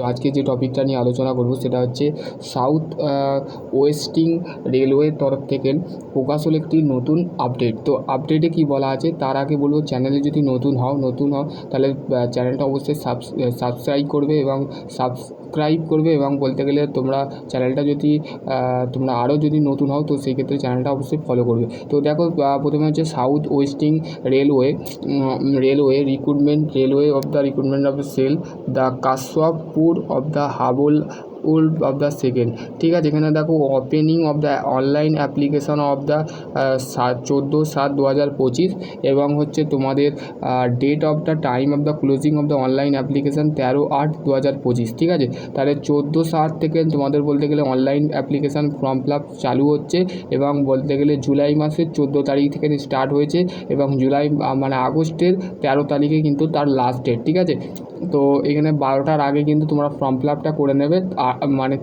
তো আজকে যে টপিকটা নিয়ে আলোচনা করব সেটা হচ্ছে সাউথ ওয়েস্টিং রেলওয়ের তরফ থেকে প্রকাশ হলো একটি নতুন আপডেট। তো আপডেটে কি বলা আছে তার আগে বলবো, চ্যানেলে যদি নতুন হও তাহলে চ্যানেলটা অবশ্যই সাবস্ক্রাইব করবে এবং বলতে গেলে তোমরা চ্যানেলটা যদি তোমরা আরও যদি নতুন হও তো সেই ক্ষেত্রে চ্যানেলটা অবশ্যই ফলো করবে। তো দেখো, প্রথমে হচ্ছে south western railway railway of the cell the কাশওয়াপুর of the Hubli of the second. ঠিক আছে, এখানে দেখো opening of the online application of the 14/7/2025 এবং হচ্ছে তোমাদের date of the time of the closing of the online application 13/8/2025। ঠিক আছে, তাহলে 14/7 থেকে তোমাদের বলতে গেলে online application form fill up চালু হচ্ছে এবং বলতে গেলে জুলাই মাসের 14 তারিখ থেকে স্টার্ট হয়েছে এবং আগস্টের 13 তারিখে কিন্তু তার লাস্ট ডেট। ঠিক আছে, তো এখানে 12টার আগে কিন্তু তোমরা ফর্ম ফিল আপটা করে নেবে,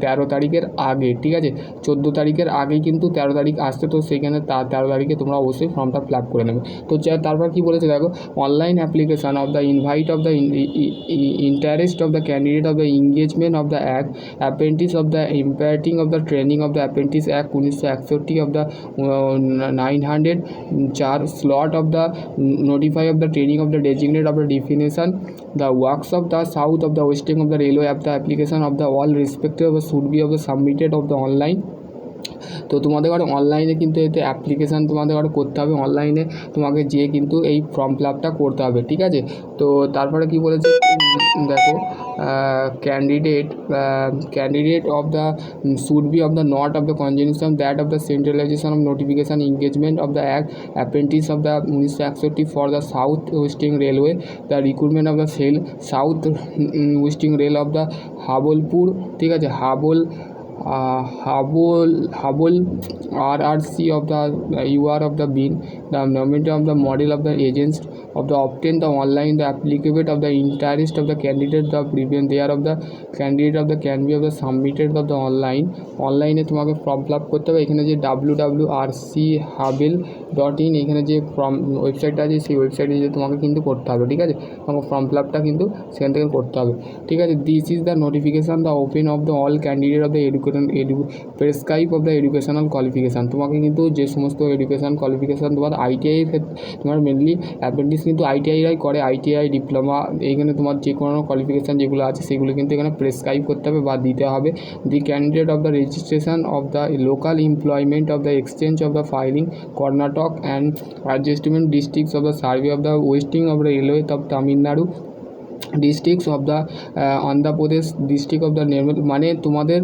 13 তারিখের আগে। ঠিক আছে, 14 তারিখের আগেই কিন্তু 13 তারিখ আসছে, তো সেখানে 13 তারিখে তোমরা অবশ্যই ফর্মটা ফিল আপ করে নেবে। তো তারপর কী বলেছে দেখো, online application of the invite of the interest of the candidate of the engagement of the act apprentice of the imparting of the training of the apprentice act 1961 of the 904 slot of the notify of the training of the designate of the definition the works of the south of the westing of the railway of the application of the all respective should be of the submitted of the online। তো তোমাদের অনলাইনে কিন্তু এতে application তোমাদের করতে হবে, অনলাইনে তোমাকে যেয়ে কিন্তু এই ফর্ম ফিল আপটা করতে হবে। ঠিক আছে, তো তারপরে কি বলেছে দেখো, candidate of the should be of the not of the conjunction that of the centralisation of notification engagement of the act apprentice of the 1961 for the south western railway the recruitment of the cell south western rail of the হাবলপুর। ঠিক আছে, Hubli RRC of the UR of the bin, the nomination of the model of the agents of the obtain the online the applicable of the interest of the candidate the previous there of the candidate of the can be of the submitted of the অনলাইনে তোমাকে form fill up করতে হবে। এখানে যে www.rchabil.in এখানে যে ওয়েবসাইটটা আছে সেই ওয়েবসাইটে যে তোমাকে কিন্তু করতে হবে। ঠিক আছে, তোমাকে ফর্ম ফিল আপটা কিন্তু সেখান থেকে করতে হবে। ঠিক আছে, this is the notification the open of the all candidate of the prescribe of the educational qualification. তোমাকে কিন্তু যে সমস্ত এডুকেশান কোয়ালিফিকেশান তোমার আইটিআই ক্ষেত্রে তোমার মেনলি অ্যাপ্রেন্টিস কিন্তু আইটিআইরাই করে, আইটিআই ডিপ্লোমা এইখানে তোমার যে কোনো কোয়ালিফিকেশান যেগুলো আছে সেগুলো কিন্তু এখানে প্রেসক্রাইব করতে হবে বা দিতে হবে। The candidate of the registration of the local employment of the exchange of the filing Karnataka and adjustment districts of the survey of the wasting of the railway of Tamil Nadu districts of the Andhra Pradesh district of the মানে তোমাদের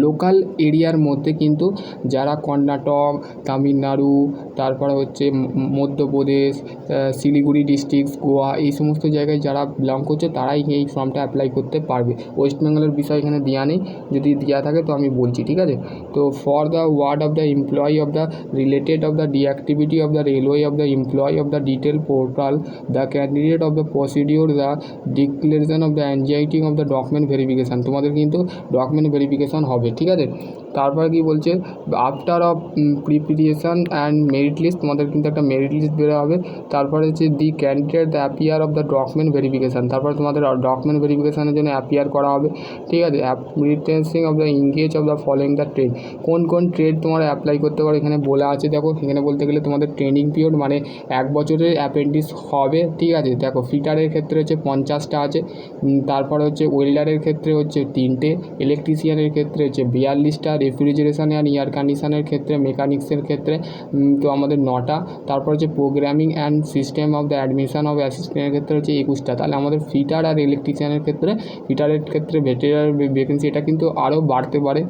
local এরিয়ার মধ্যে কিন্তু যারা কর্ণাটক, তামিলনাড়ু, তারপরে হচ্ছে Madhya Pradesh, Siliguri district, Goa এই সমস্ত জায়গায় যারা বিলং করছে তারাই এই ফর্মটা অ্যাপ্লাই করতে পারবে। ওয়েস্ট বেঙ্গলের বিষয় এখানে দেওয়া নেই, যদি দেওয়া থাকে তো আমি বলছি। ঠিক আছে, তো for the ward of the employee of the related of the deactivity of the railway of the employee of the detail portal the candidate of the procedure the declaration of the অ্যানজাইটিং of the document verification. তোমাদের কিন্তু document verification হবে। ঠিক আছে, তারপর কি বলছে, after of preparation and merit list, তোমাদের কিন্তু একটা মেরিট লিস্ট বেরো হবে। তারপরে হচ্ছে the candidate the appear of the document verification, তারপর তোমাদের ডকুমেন্ট ভেরিফিকেশানের জন্য অ্যাপিয়ার করা হবে। ঠিক আছে, রিটেন্সিং of the engage of the following the trade, কোন কোন ট্রেড তোমরা অ্যাপ্লাই করতে পারো এখানে বলা আছে। দেখো, এখানে বলতে গেলে তোমাদের ট্রেনিং পিরিয়ড 1 বছরের অ্যাপ্রেন্টিস হবে। ঠিক আছে, দেখো ফিটারের ক্ষেত্রে হচ্ছে 50টা আছে, তারপরে হচ্ছে ওয়েল্ডারের ক্ষেত্রে হচ্ছে 3টে, ইলেকট্রিশিয়ানের ক্ষেত্রে হচ্ছে 42টা, রেফ্রিজারেশন অ্যান্ড এয়ার কন্ডিশনের ক্ষেত্রে মেকানিক্সের ক্ষেত্রে তো আমাদের 9টা, তারপর হচ্ছে programming and system of the admission of অ্যাসিস্ট্যান্টের ক্ষেত্রে হচ্ছে 21টা। তাহলে আমাদের ফিটার আর ইলেকট্রিশিয়ানের ক্ষেত্রে ফিটারের ক্ষেত্রে ভ্যাকেন্সি এটা কিন্তু আরও বাড়তে পারে।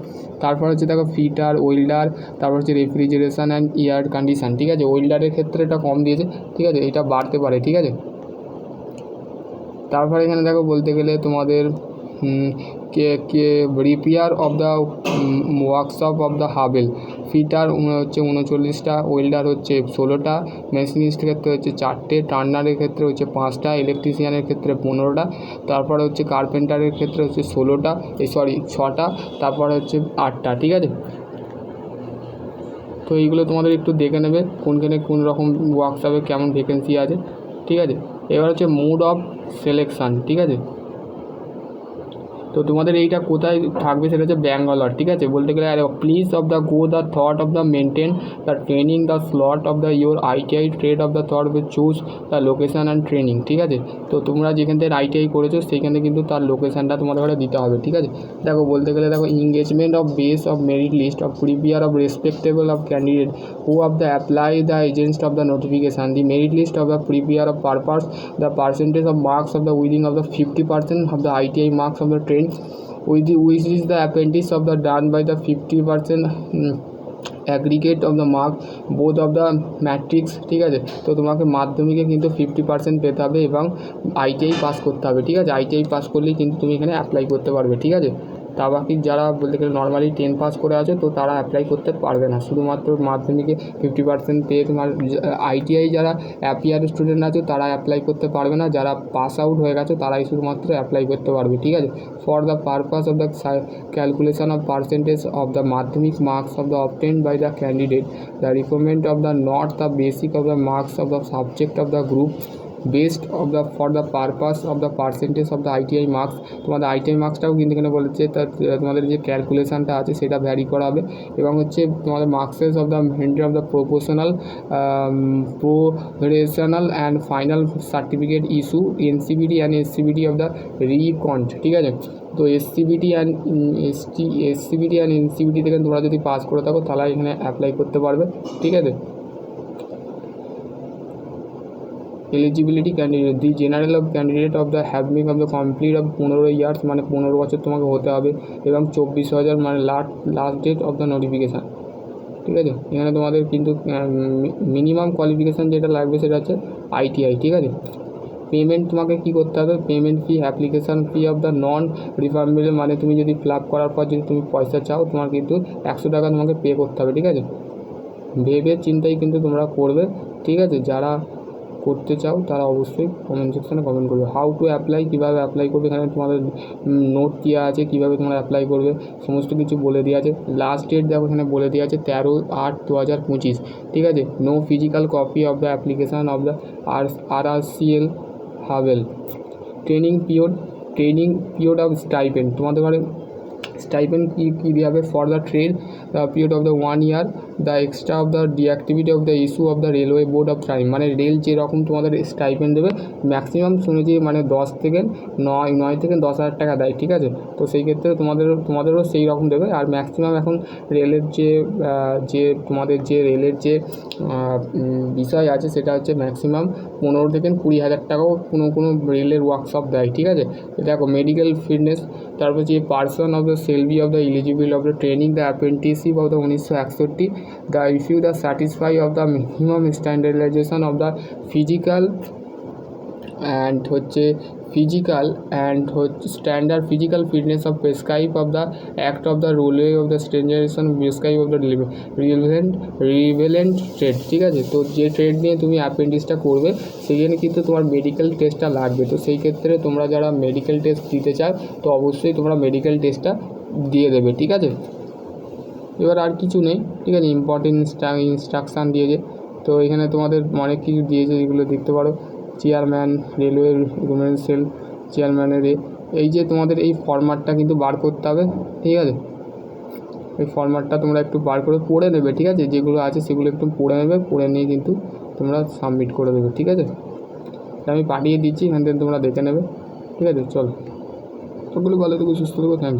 তারপর হচ্ছে দেখো ফিটার, ওয়েল্ডার, তারপর হচ্ছে রেফ্রিজারেশন অ্যান্ড এয়ার কন্ডিশন। ঠিক আছে, ওয়েল্ডারের ক্ষেত্রে এটা কম দিয়েছে। ঠিক আছে, এটা বাড়তে পারে। ঠিক আছে, তারপরে এখানে দেখো বলতে গেলে তোমাদের repair of the workshop of the হাবেল, ফিটার হচ্ছে 39টা, ওয়েল্ডার হচ্ছে 16টা, মেশিনিস্টের ক্ষেত্রে হচ্ছে 4টে, টার্নারের ক্ষেত্রে হচ্ছে 5টা, ইলেকট্রিশিয়ানের ক্ষেত্রে 15টা, তারপরে হচ্ছে কার্পেন্টারের ক্ষেত্রে হচ্ছে 6টা, তারপরে হচ্ছে 8টা। ঠিক আছে, তো এইগুলো তোমাদের একটু দেখে নেবে কোনখানে কোন রকম ওয়ার্কশপে কেমন ভ্যাকেন্সি আছে। ঠিক আছে, এবার হচ্ছে মোড অফ সিলেকশান। ঠিক আছে, তো তোমাদের এইটা কোথায় থাকবে সেটা হচ্ছে ব্যাঙ্গালোর, ঠিক আছে। বলতে গেলে please of the go the thought of the maintain the training the slot of the your ITI trade of the thought with choose the location and training, ঠিক আছে। তো তোমরা যেখান থেকে আইটিআই করেছো সেইখানে কিন্তু তার লোকেশানটা তোমাদের ঘরে দিতে হবে, ঠিক আছে। দেখো বলতে গেলে দেখো engagement of base of merit list of prepare of respectable of candidate who of the apply the agents of the notification the merit list of the prepare of purpose the percentage of marks of the within of the 50% of the ITI marks of the train which is the apprentice of the done by the 50% aggregate of the mark both of the matrix, ঠিক আছে। তো তোমাকে মাধ্যমিকে কিন্তু 50% পেতে হবে এবং ITI pass করতে হবে, ঠিক আছে। আইটিআই পাস করলেই কিন্তু তুমি এখানে অ্যাপ্লাই করতে পারবে, ঠিক আছে। তা বাকি যারা বলতে গেলে নর্মালি 10 পাস করে আছে তো তারা অ্যাপ্লাই করতে পারবে না, শুধুমাত্র মাধ্যমিকে 50% পেয়ে তোমার আইটিআই যারা অ্যাপিয়ার স্টুডেন্ট আছে তারা অ্যাপ্লাই করতে পারবে না, যারা পাস আউট হয়ে গেছে তারাই শুধুমাত্র অ্যাপ্লাই করতে পারবে, ঠিক আছে। For the purpose of the calculation of percentage of the Madhyamik marks of the obtained by the candidate the requirement of the not the basic of the marks of the subject of the group best of the for the purpose of the percentage of the ITI marks. তোমাদের ITI মার্কসটাও কিন্তু এখানে বলেছে তা তোমাদের যে ক্যালকুলেশানটা আছে সেটা ভ্যারি করা হবে এবং হচ্ছে তোমাদের মার্কসেস অফ দ্য মেন্টে of the professional and final certificate issue NCVT and SCVT of the রিকন্ট, ঠিক আছে। তো এসসিবিটি অ্যান্ড এনসিবিটি থেকে তোমরা যদি পাস করে থাকো তাহলে এখানে অ্যাপ্লাই করতে পারবে, ঠিক আছে। Eligibility candidate the general of candidate of the having of the complete of 15 years মানে 15 বছর তোমাকে হতে হবে এবং 24,000 মানে last date of the notification, ঠিক আছে। এখানে তোমাদের কিন্তু মিনিমাম কোয়ালিফিকেশান যেটা লাগবে সেটা হচ্ছে আইটিআই, ঠিক আছে। পেমেন্ট তোমাকে কী করতে হবে, payment fee application fee of the non refundable মানে তুমি যদি ফিল আপ করার পর যদি তুমি পয়সা চাও তোমার কিন্তু 100 টাকা তোমাকে পে করতে হবে, ঠিক আছে। ভেবে চিন্তাই কিন্তু তোমরা করবে, ঠিক আছে। যারা করতে চাও তারা অবশ্যই কমেন্ট সেকশানে কমেন্ট করবে। হাউ টু অ্যাপ্লাই, কীভাবে অ্যাপ্লাই করবে, এখানে তোমাদের নোট দেওয়া আছে কীভাবে তোমরা অ্যাপ্লাই করবে সমস্ত কিছু বলে দেওয়া আছে। লাস্ট ডেট দেখো এখানে বলে দেওয়া আছে 13/8/2025, ঠিক আছে। No physical copy of the application of the RRCL হাভেল ট্রেনিং পিরিয়ড অফ স্টাইপেন্ড তোমাদের ঘরে স্টাইপেন্ড কী দেওয়া হবে for the trade period of the 1 year the extra of the deactivity of the issue of the railway board of time মানে rail যেরকম তোমাদের stipend দেবে ম্যাক্সিমাম শুনেছি মানে 10 থেকে 9 থেকে 10,000 টাকা দেয়, ঠিক আছে। তো সেই ক্ষেত্রে তোমাদেরও সেই রকম দেবে। আর ম্যাক্সিমাম এখন রেলের যে তোমাদের যে রেলের যে বিষয় আছে সেটা হচ্ছে ম্যাক্সিমাম 15 থেকে 20,000 টাকাও কোনো রেলের ওয়ার্কশপ দেয়, ঠিক আছে। দেখো মেডিকেল ফিটনেস, তারপর যে পার্সন অফ দ্য সেলবি of the eligible of the training the apprenticeship of the 1961 the if you the satisfy of the minimum standardisation of the physical standard physical fitness of prescribe of the act of the railway of the standardisation prescribe of the relevant trade, ঠিক আছে। তো যে trade নিয়ে তুমি অ্যাপ্রেন্টিসটা করবে সেখানে কিন্তু তোমার মেডিকেল টেস্টটা লাগবে। তো সেই ক্ষেত্রে তোমরা যারা মেডিকেল টেস্ট দিতে চাও তো অবশ্যই তোমরা মেডিকেল টেস্টটা দিয়ে দেবে, ঠিক আছে। এবার আর কিছু নেই, ঠিক আছে। ইম্পর্টেন্ট ইনস্ট্রাকশান দিয়েছে, তো এখানে তোমাদের অনেক কিছু দিয়েছে যেগুলো দেখতে পারো। চেয়ারম্যান রেলওয়ে রিক্রুটমেন্ট সেল চেয়ারম্যানের এই যে তোমাদের এই ফরম্যাটটা কিন্তু বার করতে হবে, ঠিক আছে। এই ফরম্যাটটা তোমরা একটু বার করে পড়ে নেবে, ঠিক আছে। যেগুলো আছে সেগুলো একটু পড়ে নেবে, পড়ে নিয়ে কিন্তু তোমরা সাবমিট করে দেবে, ঠিক আছে। আমি পাঠিয়ে দিচ্ছি, এখান থেকে তোমরা দেখে নেবে, ঠিক আছে। চলো সকলে ভালো থেকো, সুস্থ থেকো, থ্যাংক ইউ।